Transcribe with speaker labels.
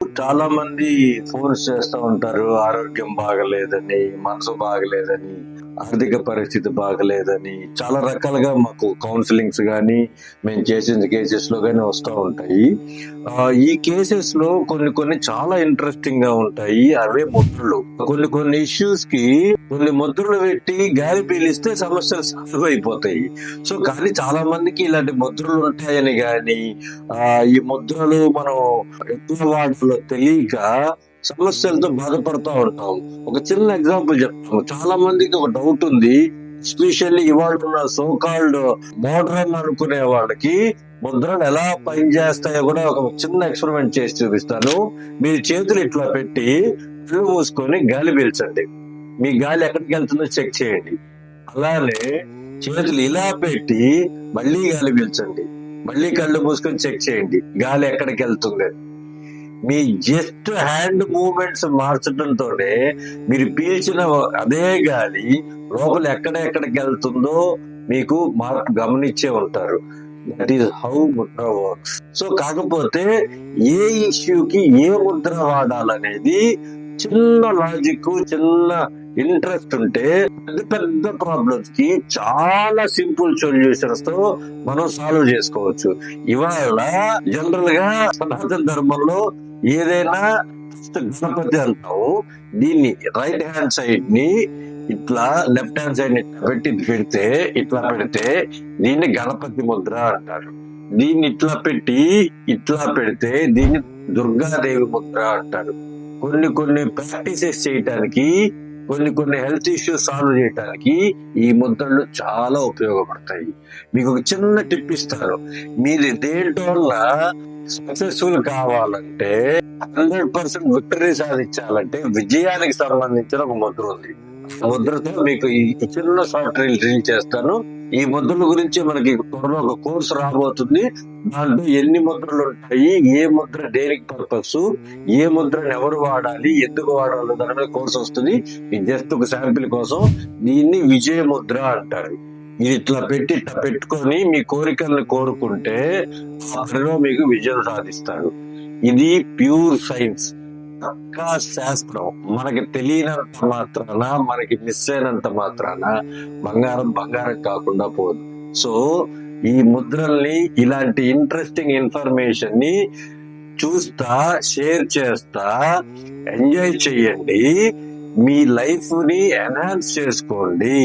Speaker 1: చాలా మంది ఫోన్స్ చేస్తూ ఉంటారు. ఆరోగ్యం బాగలేదని, మనసు బాగలేదని, ఆర్థిక పరిస్థితి బాగలేదని చాలా రకాలుగా మాకు కౌన్సిలింగ్స్ గానీ, మేము చేసిన కేసెస్ లో గానీ వస్తూ ఉంటాయి. ఈ కేసెస్ లో కొన్ని కొన్ని చాలా ఇంట్రెస్టింగ్ గా ఉంటాయి. అవే ముద్రలు. కొన్ని కొన్ని ఇష్యూస్ కి కొన్ని ముద్రలు పెట్టి గాలి పీలిస్తే సమస్యలు సాల్వ్ అయిపోతాయి. సో కానీ చాలా మందికి ఇలాంటి ముద్రలు ఉంటాయని గాని, ఈ ముద్రలు మనం ఎట్లా వాడాలో తెలియక సమస్యలతో బాధపడుతూ ఉంటాం. ఒక చిన్న ఎగ్జాంపుల్ చెప్తాము. చాలా మందికి ఒక డౌట్ ఉంది. ఎస్పెషల్లీ ఇవాళ ఉన్న సోకాల్డ్ మోడర్న్ అనుకునే వాళ్ళకి ముద్రలు ఎలా పనిచేస్తాయో కూడా ఒక చిన్న ఎక్స్పెరిమెంట్ చేసి చూపిస్తాను. మీరు చేతులు ఇట్లా పెట్టి కళ్ళు మూసుకొని గాలి పీల్చండి. మీ గాలి ఎక్కడికి వెళ్తుందో చెక్ చేయండి. అలానే చేతులు ఇలా పెట్టి మళ్ళీ గాలి పీల్చండి. మళ్ళీ కళ్ళు మూసుకొని చెక్ చేయండి గాలి ఎక్కడికి వెళ్తుంది. మీ జస్ట్ హ్యాండ్ మూవ్మెంట్స్ మార్చడంతోనే మీరు పీల్చిన అదే గాలి లోపల ఎక్కడికి వెళ్తుందో మీకు మార్పు గమనించే ఉంటారు. That is how Mudra works. So కాకపోతే ఏ ఇష్యూకి ఏ ముద్ర వాడాలనేది చిన్న లాజిక్, చిన్న ఇంట్రెస్ట్ ఉంటే పెద్ద పెద్ద ప్రాబ్లమ్స్ కి చాలా సింపుల్ సొల్యూషన్స్ తో మనం సాల్వ్ చేసుకోవచ్చు. ఇవాళ జనరల్ గా సనాతన ధర్మంలో ఏదైనా గణపతి అంటాము. దీన్ని రైట్ హ్యాండ్ సైడ్ ని ఇట్లా లెఫ్ట్ హ్యాండ్ సైడ్ ని పెడితే ఇట్లా పెడితే దీన్ని గణపతి ముద్ర అంటారు. దీన్ని ఇట్లా పెడితే దీన్ని దుర్గాదేవి ముద్ర అంటారు. కొన్ని కొన్ని ప్రాక్టీసెస్ చేయటానికి, కొన్ని హెల్త్ ఇష్యూస్ సాల్వ్ చేయడానికి ఈ ముద్రలు చాలా ఉపయోగపడతాయి. మీకు ఒక చిన్న టిప్ ఇస్తారు. మీరు దేంట్లో సక్సెస్ఫుల్ కావాలంటే 100% విక్టరీ సాధించాలంటే విజయానికి సంబంధించిన ఒక ముద్ర ఉంది. ముద్రతో మీకు ఈ చిన్న షార్ట్ రీల్ చేస్తాను. ఈ ముద్రల గురించి మనకి త్వరలో ఒక కోర్సు రాబోతుంది. దాంట్లో ఎన్ని ముద్రలు ఉంటాయి, ఏ ముద్ర దేనికి పర్పస్, ఏ ముద్రను ఎవరు వాడాలి, ఎందుకు వాడాలి దాని మీద కోర్సు వస్తుంది. ఇది జస్ట్ ఒక శాంపిల్ కోసం. దీన్ని విజయ ముద్ర అంటారు. ఇది ఇట్లా పెట్టుకొని మీ కోరికలను కోరుకుంటే ఆ పనిలో మీకు విజయం సాధిస్తారు. ఇది ప్యూర్ సైన్స్, పక్కా శాస్త్రం. మనకి తెలియనంత మాత్రాన, మనకి మిస్ అయినంత మాత్రాన బంగారం కాకుండా పోదు. సో ఈ ముద్రల్ని, ఇలాంటి ఇంట్రెస్టింగ్ ఇన్ఫర్మేషన్ ని చూస్తా, షేర్ చేస్తా, ఎంజాయ్ చేయండి. మీ లైఫ్ ని ఎన్హాన్స్ చేసుకోండి.